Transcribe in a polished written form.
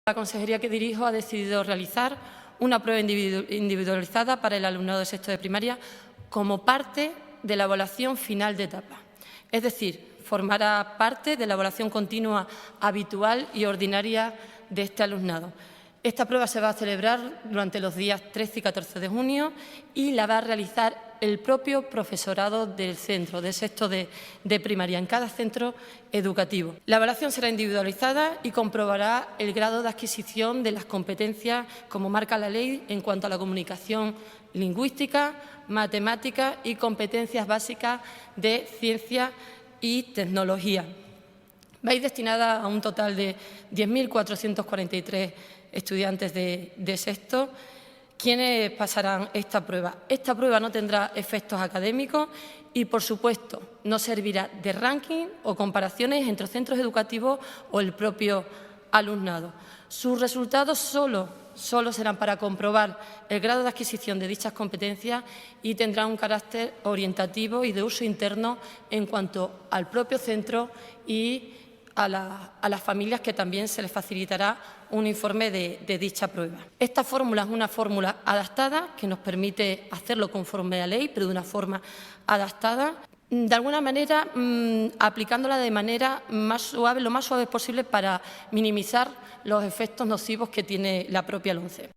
La consejería que dirijo ha decidido realizar una prueba individualizada para el alumnado de sexto de primaria como parte de la evaluación final de etapa. Es decir, formará parte de la evaluación continua habitual y ordinaria de este alumnado. Esta prueba se va a celebrar durante los días 13 y 14 de junio y la va a realizar el propio profesorado del centro, de sexto de primaria, en cada centro educativo. La evaluación será individualizada y comprobará el grado de adquisición de las competencias, como marca la ley, en cuanto a la comunicación lingüística, matemática y competencias básicas de ciencia y tecnología. Va a ir destinada a un total de 10.443 estudiantes de sexto, quienes pasarán esta prueba. Esta prueba no tendrá efectos académicos y, por supuesto, no servirá de ranking o comparaciones entre centros educativos o el propio alumnado. Sus resultados solo serán para comprobar el grado de adquisición de dichas competencias y tendrán un carácter orientativo y de uso interno en cuanto al propio centro y a las familias, que también se les facilitará un informe de dicha prueba. Esta fórmula es una fórmula adaptada que nos permite hacerlo conforme a la ley, pero de una forma adaptada, de alguna manera aplicándola de manera más suave, lo más suave posible, para minimizar los efectos nocivos que tiene la propia LOMCE.